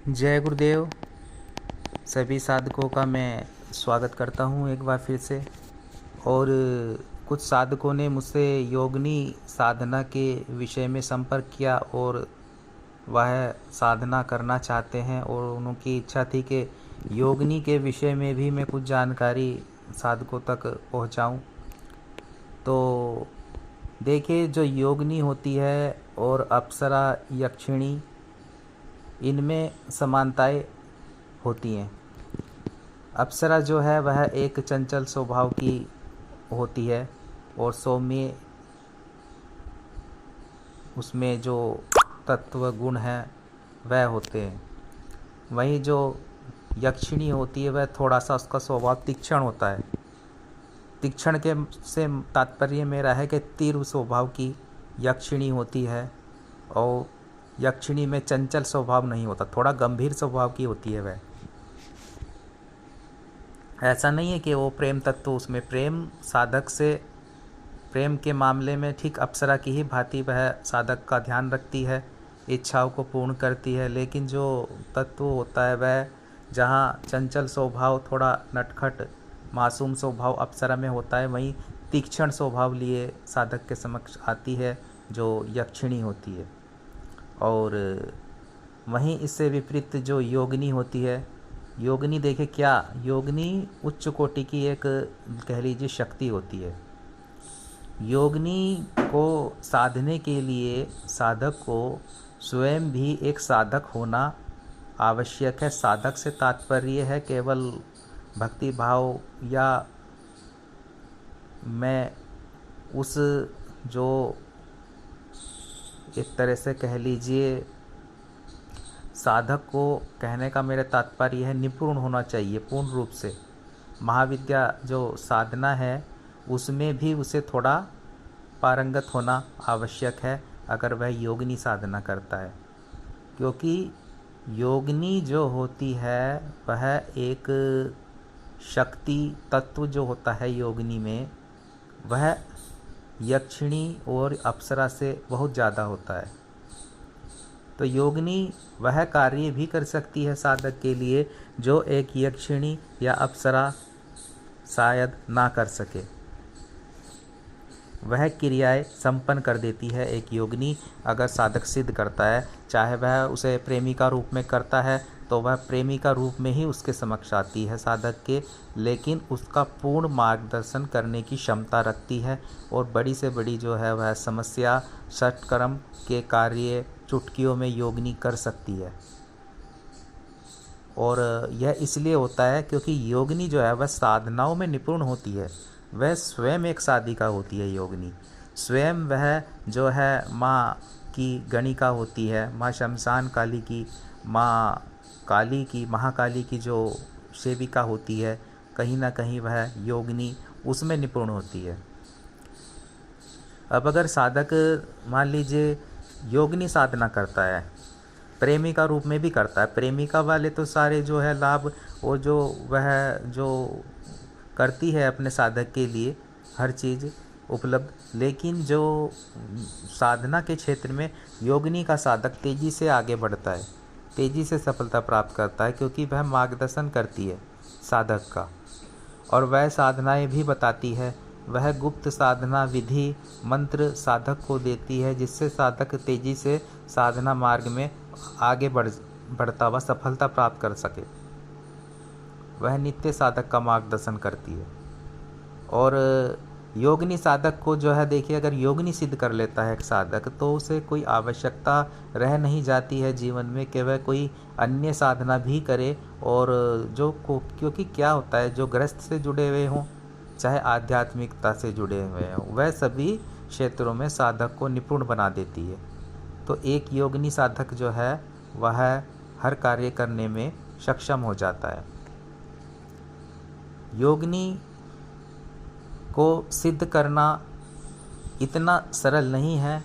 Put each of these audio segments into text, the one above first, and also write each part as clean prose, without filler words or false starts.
जय गुरुदेव। सभी साधकों का मैं स्वागत करता हूँ एक बार फिर से। और कुछ साधकों ने मुझसे योगिनी साधना के विषय में संपर्क किया और वह साधना करना चाहते हैं और उनकी इच्छा थी कि योगिनी के विषय में भी मैं कुछ जानकारी साधकों तक पहुँचाऊँ। तो देखिए, जो योगिनी होती है और अप्सरा यक्षिणी, इनमें समानताएं होती हैं। अप्सरा जो है वह एक चंचल स्वभाव की होती है और सौम्य उसमें जो तत्व गुण हैं वह होते हैं। वहीं जो यक्षिणी होती है वह थोड़ा सा उसका स्वभाव तीक्ष्ण होता है। तीक्ष्ण के से तात्पर्य मेरा है कि तीव्र स्वभाव की यक्षिणी होती है और यक्षिणी में चंचल स्वभाव नहीं होता, थोड़ा गंभीर स्वभाव की होती है वह। ऐसा नहीं है कि वो प्रेम तत्व उसमें, प्रेम साधक से, प्रेम के मामले में ठीक अप्सरा की ही भांति वह साधक का ध्यान रखती है, इच्छाओं को पूर्ण करती है। लेकिन जो तत्व होता है वह, जहाँ चंचल स्वभाव, थोड़ा नटखट मासूम स्वभाव अप्सरा में होता है, वहीं तीक्ष्ण स्वभाव लिए साधक के समक्ष आती है जो यक्षिणी होती है। और वहीं इससे विपरीत जो योगिनी होती है, योगिनी देखिए क्या, योगिनी उच्च कोटि की एक कह लीजिए शक्ति होती है। योगिनी को साधने के लिए साधक को स्वयं भी एक साधक होना आवश्यक है। साधक से तात्पर्य है केवल भक्ति भाव या मैं उस जो एक तरह से कह लीजिए, साधक को कहने का मेरा तात्पर्य है निपुण होना चाहिए पूर्ण रूप से। महाविद्या जो साधना है उसमें भी उसे थोड़ा पारंगत होना आवश्यक है अगर वह योगिनी साधना करता है। क्योंकि योगिनी जो होती है वह एक शक्ति तत्व जो होता है योगिनी में, वह यक्षिणी और अप्सरा से बहुत ज़्यादा होता है। तो योगिनी वह कार्य भी कर सकती है साधक के लिए जो एक यक्षिणी या अप्सरा शायद ना कर सके। वह क्रियाएं संपन्न कर देती है एक योगिनी अगर साधक सिद्ध करता है। चाहे वह उसे प्रेमी का रूप में करता है तो वह प्रेमी का रूप में ही उसके समक्ष आती है साधक के, लेकिन उसका पूर्ण मार्गदर्शन करने की क्षमता रखती है। और बड़ी से बड़ी जो है वह समस्या षटकर्म के कार्य चुटकियों में योगिनी कर सकती है। और यह इसलिए होता है क्योंकि योगिनी जो है वह साधनाओं में निपुण होती है। वह स्वयं एक साधिका होती है योगिनी। स्वयं वह जो है माँ की गणिका होती है, माँ शमशान काली की, माँ काली की, महाकाली की जो सेविका होती है, कहीं ना कहीं वह योगिनी उसमें निपुण होती है। अब अगर साधक मान लीजिए योगिनी साधना करता है, प्रेमी का रूप में भी करता है, प्रेमिका वाले तो सारे जो है लाभ वो जो वह जो करती है अपने साधक के लिए हर चीज़ उपलब्ध, लेकिन जो साधना के क्षेत्र में योगिनी का साधक तेज़ी से आगे बढ़ता है, तेज़ी से सफलता प्राप्त करता है, क्योंकि वह मार्गदर्शन करती है साधक का और वह साधनाएं भी बताती है। वह गुप्त साधना विधि मंत्र साधक को देती है जिससे साधक तेज़ी से साधना मार्ग में आगे बढ़ता हुआ सफलता प्राप्त कर सके। वह नित्य साधक का मार्गदर्शन करती है। और योगिनी साधक को जो है देखिए, अगर योगिनी सिद्ध कर लेता है एक साधक तो उसे कोई आवश्यकता रह नहीं जाती है जीवन में कि वह कोई अन्य साधना भी करे। और क्योंकि क्या होता है, जो गृहस्थ से जुड़े हुए हों चाहे आध्यात्मिकता से जुड़े हुए हों, वह सभी क्षेत्रों में साधक को निपुण बना देती है। तो एक योगिनी साधक जो है वह हर कार्य करने में सक्षम हो जाता है। योगिनी को सिद्ध करना इतना सरल नहीं है।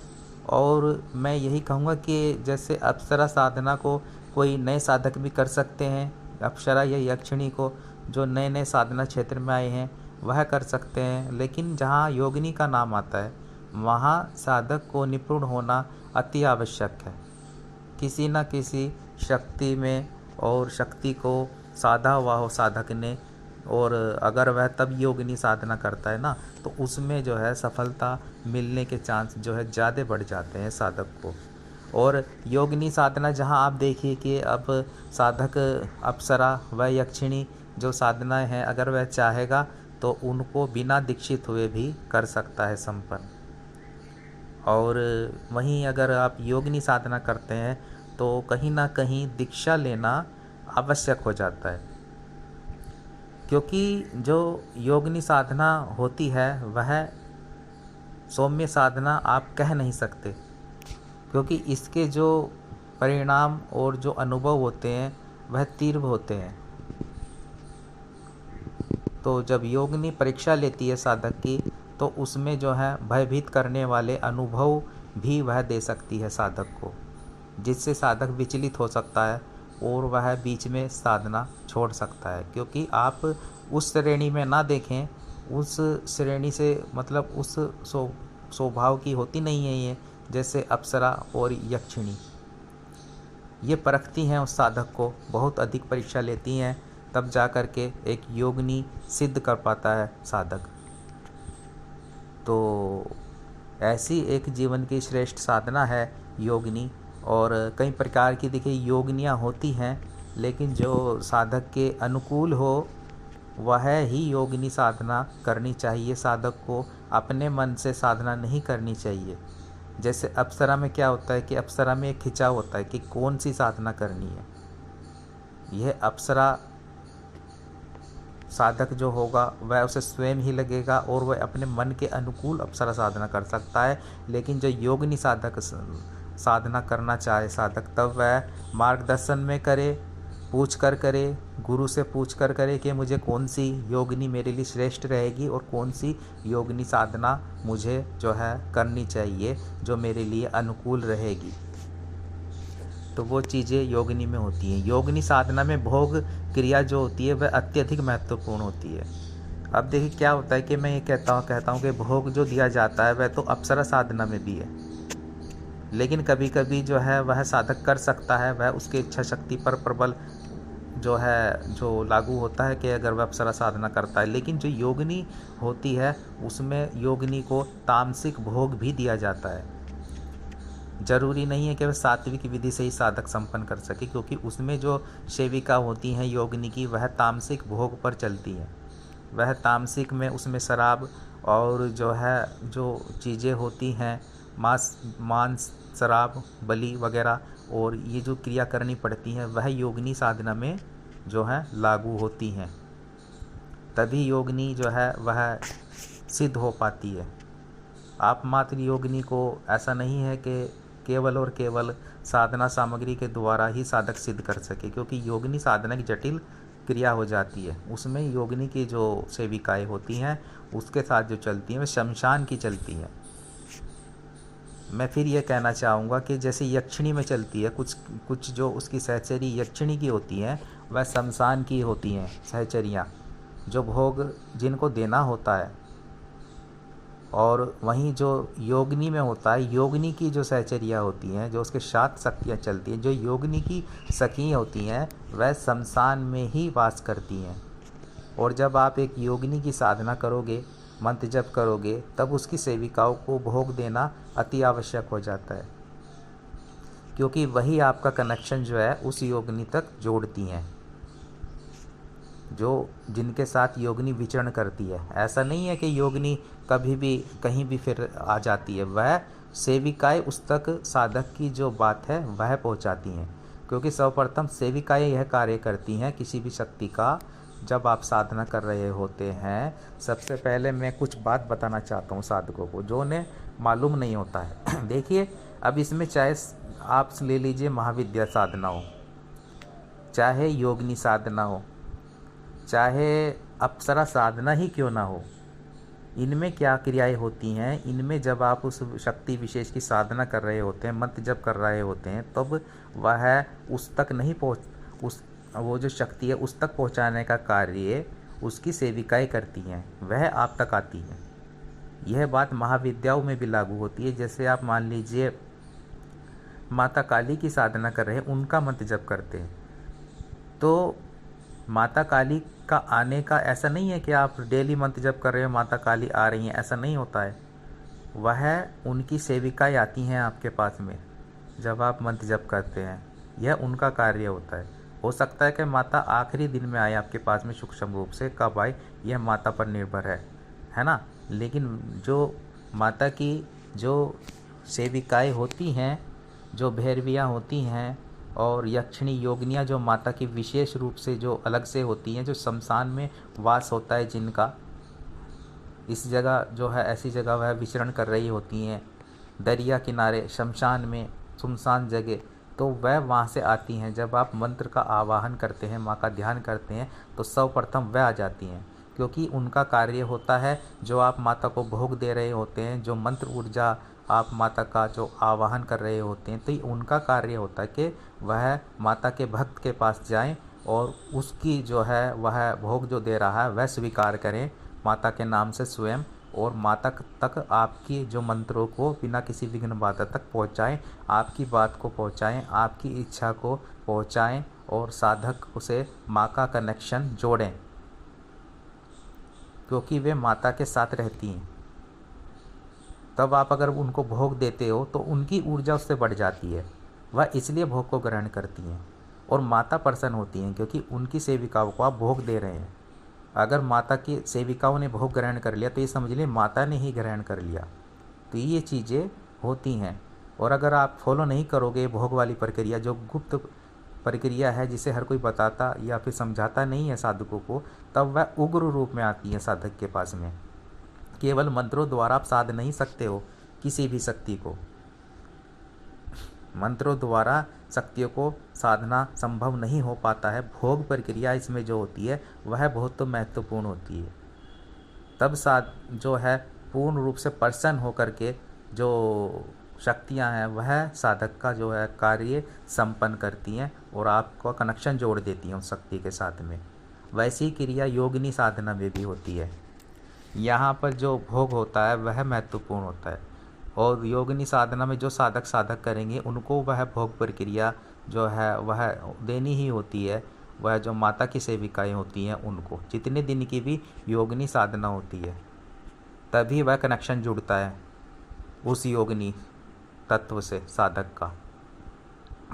और मैं यही कहूँगा कि जैसे अप्सरा साधना को कोई नए साधक भी कर सकते हैं, अप्सरा या यक्षिणी को जो नए नए साधना क्षेत्र में आए हैं वह कर सकते हैं, लेकिन जहाँ योगिनी का नाम आता है वहाँ साधक को निपुण होना अति आवश्यक है। किसी न किसी शक्ति में और शक्ति को साधा हुआ हो साधक ने, और अगर वह तब योगिनी साधना करता है ना, तो उसमें जो है सफलता मिलने के चांस जो है ज़्यादा बढ़ जाते हैं साधक को। और योगिनी साधना जहाँ आप देखिए कि अब साधक अप्सरा व यक्षिणी जो साधनाएं हैं, अगर वह चाहेगा तो उनको बिना दीक्षित हुए भी कर सकता है संपन्न। और वहीं अगर आप योगिनी साधना करते हैं तो कहीं ना कहीं दीक्षा लेना आवश्यक हो जाता है, क्योंकि जो योगिनी साधना होती है वह सौम्य साधना आप कह नहीं सकते, क्योंकि इसके जो परिणाम और जो अनुभव होते हैं वह तीव्र होते हैं। तो जब योगिनी परीक्षा लेती है साधक की, तो उसमें जो है भयभीत करने वाले अनुभव भी वह दे सकती है साधक को, जिससे साधक विचलित हो सकता है और वह बीच में साधना छोड़ सकता है। क्योंकि आप उस श्रेणी में ना देखें, उस श्रेणी से मतलब उस स्वभाव की होती नहीं है ये, जैसे अप्सरा और यक्षिणी। ये परखती हैं उस साधक को, बहुत अधिक परीक्षा लेती हैं, तब जा कर के एक योगिनी सिद्ध कर पाता है साधक। तो ऐसी एक जीवन की श्रेष्ठ साधना है योगिनी। और कई प्रकार की देखिए योगिनियाँ होती हैं, लेकिन जो साधक के अनुकूल हो वह ही योगिनी साधना करनी चाहिए। साधक को अपने मन से साधना नहीं करनी चाहिए। जैसे अप्सरा में क्या होता है कि अप्सरा में एक खिंचाव होता है कि कौन सी साधना करनी है। यह अप्सरा साधक जो होगा वह उसे स्वयं ही लगेगा और वह अपने मन के अनुकूल अप्सरा साधना कर सकता है। लेकिन जो योगिनी साधक साधना करना चाहे साधक, तब वह मार्गदर्शन में करे, पूछ कर करे, गुरु से पूछ कर करे कि मुझे कौन सी योगिनी मेरे लिए श्रेष्ठ रहेगी और कौन सी योगिनी साधना मुझे जो है करनी चाहिए जो मेरे लिए अनुकूल रहेगी। तो वो चीज़ें योगिनी में होती हैं। योगिनी साधना में भोग क्रिया जो होती है वह अत्यधिक महत्वपूर्ण होती है। अब देखिए क्या होता है कि मैं ये कहता हूँ कि भोग जो दिया जाता है वह तो अप्सरा साधना में भी है, लेकिन कभी कभी जो है वह साधक कर सकता है, वह उसके इच्छा शक्ति पर प्रबल जो है जो लागू होता है कि अगर वह अप्सरा साधना करता है। लेकिन जो योगिनी होती है उसमें योगिनी को तामसिक भोग भी दिया जाता है। जरूरी नहीं है कि वह सात्विक विधि से ही साधक संपन्न कर सके, क्योंकि उसमें जो सेविका होती हैं योगिनी की वह तामसिक भोग पर चलती हैं। वह तामसिक में उसमें शराब और जो है जो चीज़ें होती हैं मांस शराब बलि वगैरह और ये जो क्रिया करनी पड़ती हैं वह योगिनी साधना में जो है लागू होती हैं। तभी योगिनी जो है वह सिद्ध हो पाती है। आप मात्र योगिनी को ऐसा नहीं है कि केवल और केवल साधना सामग्री के द्वारा ही साधक सिद्ध कर सके, क्योंकि योगिनी साधना की जटिल क्रिया हो जाती है। उसमें योगिनी की जो सेविकाएं होती हैं उसके साथ जो चलती हैं वे शमशान की चलती हैं। मैं फिर ये कहना चाहूँगा कि जैसे यक्षिणी में चलती है, कुछ जो उसकी सहचरी यक्षिणी की होती हैं वह शमशान की होती हैं सहचरियाँ, जो भोग जिनको देना होता है। और वहीं जो योगिनी में होता है, योगिनी की जो सहचरियाँ होती हैं, जो उसके साथ शक्तियाँ चलती हैं, जो योगिनी की सखी होती हैं वह शमशान में ही वास करती हैं। और जब आप एक योगिनी की साधना करोगे, मंत्र जप करोगे, तब उसकी सेविकाओं को भोग देना अति आवश्यक हो जाता है, क्योंकि वही आपका कनेक्शन जो है उस योगिनी तक जोड़ती हैं, जो जिनके साथ योगिनी विचरण करती है। ऐसा नहीं है कि योगिनी कभी भी कहीं भी फिर आ जाती है, वह सेविकाएं उस तक साधक की जो बात है वह पहुंचाती हैं। क्योंकि सर्वप्रथम सेविकाएं यह कार्य करती हैं किसी भी शक्ति का। जब आप साधना कर रहे होते हैं, सबसे पहले मैं कुछ बात बताना चाहता हूँ साधकों को जो उन्हें मालूम नहीं होता है। देखिए, अब इसमें चाहे आप ले लीजिए महाविद्या साधना हो, चाहे योगिनी साधना हो, चाहे अप्सरा साधना ही क्यों ना हो, इनमें क्या क्रियाएं होती हैं। इनमें जब आप उस शक्ति विशेष की साधना कर रहे होते हैं, मंत्र जप कर रहे होते हैं, तब वह उस तक नहीं वो जो शक्ति है उस तक पहुंचाने का कार्य उसकी सेविकाएं करती हैं, वह आप तक आती हैं। यह बात महाविद्याओं में भी लागू होती है। जैसे आप मान लीजिए माता काली की साधना कर रहे हैं उनका मंत्र जप करते हैं। तो माता काली का आने का ऐसा नहीं है कि आप डेली मंत्र जप कर रहे हो माता काली आ रही हैं, ऐसा नहीं होता है। वह उनकी सेविकाएँ आती हैं आपके पास में जब आप मंत्र जप करते हैं, यह उनका कार्य होता है। हो सकता है कि माता आखिरी दिन में आए आपके पास में सूक्ष्म रूप से, कब आए यह माता पर निर्भर है ना। लेकिन जो माता की जो सेविकाएँ होती हैं, जो भैरवियाँ होती हैं और यक्षिणी योगिनियाँ जो माता की विशेष रूप से जो अलग से होती हैं, जो शमशान में वास होता है जिनका, इस जगह जो है ऐसी जगह वह विचरण कर रही होती हैं, दरिया किनारे शमशान में सुनसान जगह, तो वह वहाँ से आती हैं। जब आप मंत्र का आवाहन करते हैं, माँ का ध्यान करते हैं, तो सर्वप्रथम वह आ जाती हैं, क्योंकि उनका कार्य होता है जो आप माता को भोग दे रहे होते हैं, जो मंत्र ऊर्जा आप माता का जो आवाहन कर रहे होते हैं, तो ये उनका कार्य होता है कि वह माता के भक्त के पास जाएं और उसकी जो है वह भोग जो दे रहा है वह स्वीकार करें माता के नाम से स्वयं, और माता तक आपकी जो मंत्रों को बिना किसी विघ्न बाधा तक पहुंचाएं, आपकी बात को पहुंचाएं, आपकी इच्छा को पहुंचाएं और साधक उसे माँ का कनेक्शन जोड़ें, क्योंकि वे माता के साथ रहती हैं। तब आप अगर उनको भोग देते हो तो उनकी ऊर्जा उससे बढ़ जाती है, वह इसलिए भोग को ग्रहण करती हैं और माता प्रसन्न होती हैं, क्योंकि उनकी सेविकाओं को आप भोग दे रहे हैं। अगर माता की सेविकाओं ने भोग ग्रहण कर लिया तो ये समझ लें माता ने ही ग्रहण कर लिया। तो ये चीज़ें होती हैं, और अगर आप फॉलो नहीं करोगे भोग वाली प्रक्रिया, जो गुप्त प्रक्रिया है जिसे हर कोई बताता या फिर समझाता नहीं है साधकों को, तब वह उग्र रूप में आती है साधक के पास में। केवल मंत्रों द्वारा आप साध नहीं सकते हो किसी भी शक्ति को, मंत्रों द्वारा शक्तियों को साधना संभव नहीं हो पाता है। भोग प्रक्रिया इसमें जो होती है वह बहुत तो महत्वपूर्ण होती है। तब जो है पूर्ण रूप से प्रसन्न होकर के जो शक्तियां हैं वह साधक का जो है कार्य संपन्न करती हैं और आपको कनेक्शन जोड़ देती हैं उस शक्ति के साथ में। वैसी क्रिया योगिनी साधना में भी होती है। यहाँ पर जो भोग होता है वह महत्वपूर्ण होता है, और योगिनी साधना में जो साधक करेंगे उनको वह भोग प्रक्रिया जो है वह देनी ही होती है। वह जो माता की सेविकाएँ होती हैं उनको जितने दिन की भी योगिनी साधना होती है, तभी वह कनेक्शन जुड़ता है उस योगिनी तत्व से साधक का,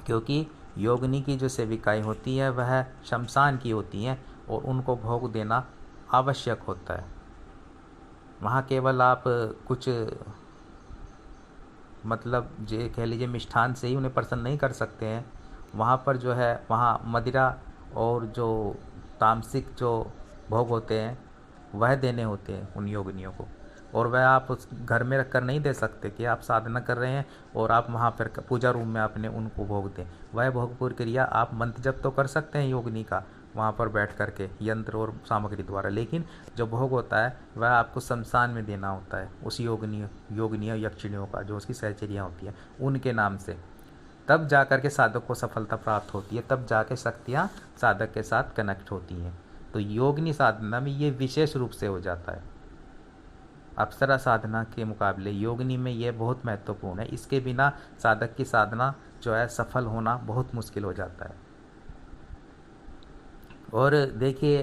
क्योंकि योगिनी की जो सेविकाएँ होती हैं वह शमशान की होती हैं और उनको भोग देना आवश्यक होता है। वहाँ केवल आप कुछ मतलब जे कह लीजिए मिष्ठान से ही उन्हें प्रसन्न नहीं कर सकते हैं। वहाँ पर जो है वहाँ मदिरा और जो तामसिक जो भोग होते हैं वह देने होते हैं उन योगिनियों को, और वह आप उस घर में रख कर नहीं दे सकते कि आप साधना कर रहे हैं और आप वहाँ पर पूजा रूम में अपने उनको भोग दें। वह भोग प्रक्रिया आप मंत्र जप तो कर सकते हैं योगिनी का वहाँ पर बैठ कर के यंत्र और सामग्री द्वारा, लेकिन जो भोग होता है वह आपको शमशान में देना होता है उस योगिनियों यक्षिणियों का, जो उसकी सहचरियाँ होती हैं उनके नाम से। तब जा कर के साधक को सफलता प्राप्त होती है, तब जाके शक्तियाँ साधक के साथ कनेक्ट होती हैं। तो योगिनी साधना में ये विशेष रूप से हो जाता है। अप्सरा साधना के मुकाबले योगिनी में यह बहुत महत्वपूर्ण है। इसके बिना साधक की साधना जो है सफल होना बहुत मुश्किल हो जाता है। और देखिए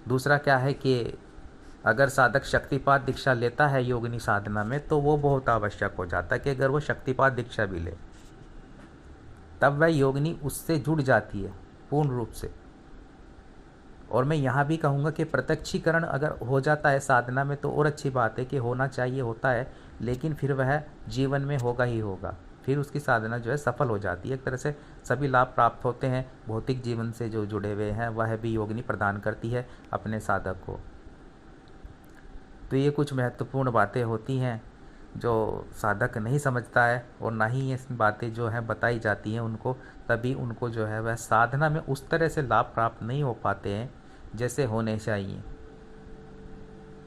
दूसरा क्या है कि अगर साधक शक्तिपात दीक्षा लेता है योगिनी साधना में तो वो बहुत आवश्यक हो जाता है कि अगर वो शक्तिपात दीक्षा भी ले तब वह योगिनी उससे जुड़ जाती है पूर्ण रूप से। और मैं यहाँ भी कहूँगा कि प्रत्यक्षीकरण अगर हो जाता है साधना में तो और अच्छी बात है कि होना चाहिए, होता है, लेकिन फिर वह जीवन में होगा ही होगा, फिर उसकी साधना जो है सफल हो जाती है। एक तरह से सभी लाभ प्राप्त होते हैं, भौतिक जीवन से जो जुड़े हुए हैं वह भी योगिनी प्रदान करती है अपने साधक को। तो ये कुछ महत्वपूर्ण बातें होती हैं जो साधक नहीं समझता है, और ना ही ये बातें जो हैं बताई जाती हैं उनको, तभी उनको जो है वह साधना में उस तरह से लाभ प्राप्त नहीं हो पाते हैं जैसे होने चाहिए।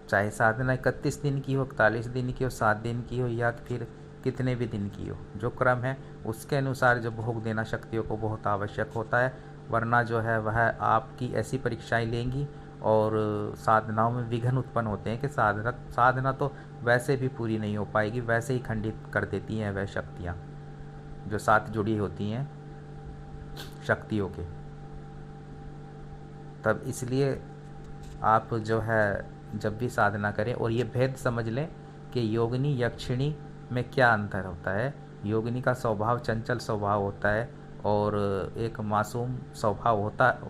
चाहे साधना 31 दिन की हो, 41 दिन की हो, 7 दिन की हो, या फिर कितने भी दिन की हो, जो क्रम है उसके अनुसार जो भोग देना शक्तियों को बहुत आवश्यक होता है। वरना जो है वह आपकी ऐसी परीक्षाएं लेंगी और साधनाओं में विघ्न उत्पन्न होते हैं कि साधना तो वैसे भी पूरी नहीं हो पाएगी, वैसे ही खंडित कर देती हैं वह शक्तियाँ। जो साथ जुड़ी होती हैं शक्तियों के। तब इसलिए आप जो है जब भी साधना करें, और ये भेद समझ लें कि योगिनी यक्षिणी में क्या अंतर होता है। योगिनी का स्वभाव चंचल स्वभाव होता है, और एक मासूम स्वभाव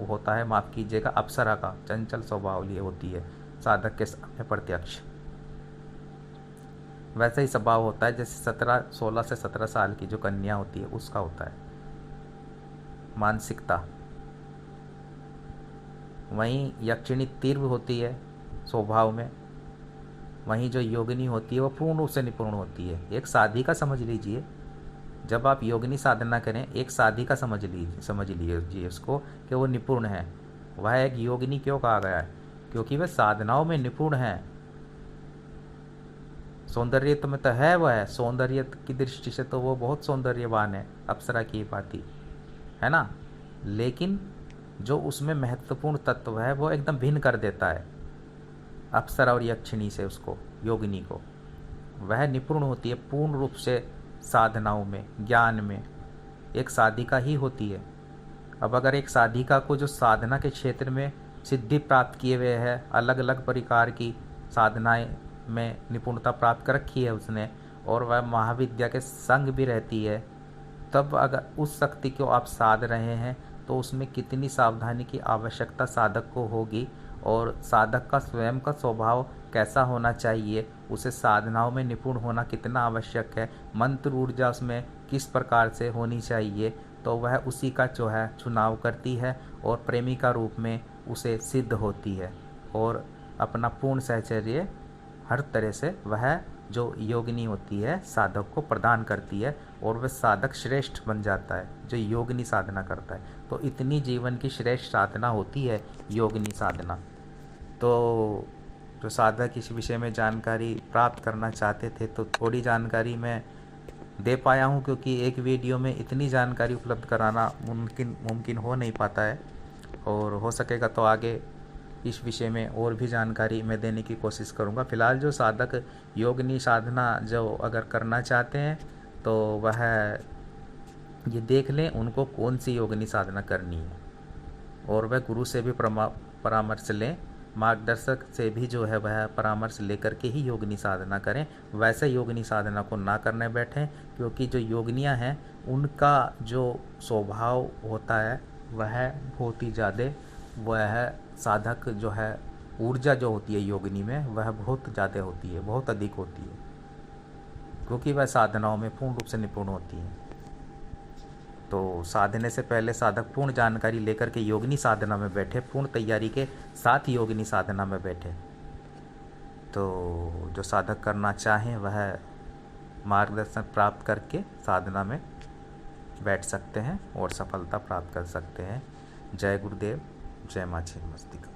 होता है, माफ़ कीजिएगा, अप्सरा का चंचल स्वभाव लिए होती है साधक के सामने प्रत्यक्ष। वैसा ही स्वभाव होता है जैसे 16 से 17 साल की जो कन्या होती है उसका होता है मानसिकता। वहीं यक्षिणी तीव्र होती है स्वभाव में, वहीं जो योगिनी होती है वो पूर्ण रूप से निपुण होती है। एक साधिका समझ लीजिए, जब आप योगिनी साधना करें एक साधिका समझ लीजिए उसको कि वो निपुण है। वह एक योगिनी क्यों कहा गया है? क्योंकि वह साधनाओं में निपुण है। सौंदर्य तो में तो है, वह है सौंदर्य की दृष्टि से तो वो बहुत सौंदर्यवान है, अप्सरा की भांति, है ना। लेकिन जो उसमें महत्वपूर्ण तत्व है वो एकदम भिन्न कर देता है अप्सरा और यक्षिणी से उसको, योगिनी को। वह निपुण होती है पूर्ण रूप से साधनाओं में, ज्ञान में, एक साधिका ही होती है। अब अगर एक साधिका को जो साधना के क्षेत्र में सिद्धि प्राप्त किए हुए है, अलग अलग प्रकार की साधनाएं में निपुणता प्राप्त कर रखी है उसने, और वह महाविद्या के संग भी रहती है, तब अगर उस शक्ति को आप साध रहे हैं तो उसमें कितनी सावधानी की आवश्यकता साधक को होगी, और साधक का स्वयं का स्वभाव कैसा होना चाहिए, उसे साधनाओं में निपुण होना कितना आवश्यक है, मंत्र ऊर्जा उसमें किस प्रकार से होनी चाहिए, तो वह उसी का जो है चुनाव करती है और प्रेमिका रूप में उसे सिद्ध होती है, और अपना पूर्ण सहचर्य हर तरह से वह जो योगिनी होती है साधक को प्रदान करती है, और वह साधक श्रेष्ठ बन जाता है जो योगिनी साधना करता है। तो इतनी जीवन की श्रेष्ठ साधना होती है योगिनी साधना। तो जो साधक इस विषय में जानकारी प्राप्त करना चाहते थे तो थोड़ी जानकारी मैं दे पाया हूँ, क्योंकि एक वीडियो में इतनी जानकारी उपलब्ध कराना मुमकिन हो नहीं पाता है, और हो सकेगा तो आगे इस विषय में और भी जानकारी मैं देने की कोशिश करूँगा। फिलहाल जो साधक योगिनी साधना जो अगर करना चाहते हैं तो वह ये देख लें उनको कौन सी योगिनी साधना करनी है, और वह गुरु से भी परामर्श लें, मार्गदर्शक से भी जो है वह परामर्श लेकर के ही योगिनी साधना करें। वैसे योगिनी साधना को ना करने बैठें, क्योंकि जो योगिनियाँ हैं उनका जो स्वभाव होता है वह बहुत ही ज़्यादा, वह साधक जो है ऊर्जा जो होती है योगिनी में वह बहुत ज़्यादा होती है, बहुत अधिक होती है, क्योंकि वह साधनाओं में पूर्ण रूप से निपुण होती है। तो साधने से पहले साधक पूर्ण जानकारी लेकर के योगिनी साधना में बैठे, पूर्ण तैयारी के साथ योगिनी साधना में बैठे। तो जो साधक करना चाहें वह मार्गदर्शन प्राप्त करके साधना में बैठ सकते हैं और सफलता प्राप्त कर सकते हैं। जय गुरुदेव, जय माँ छिन्नमस्तिका।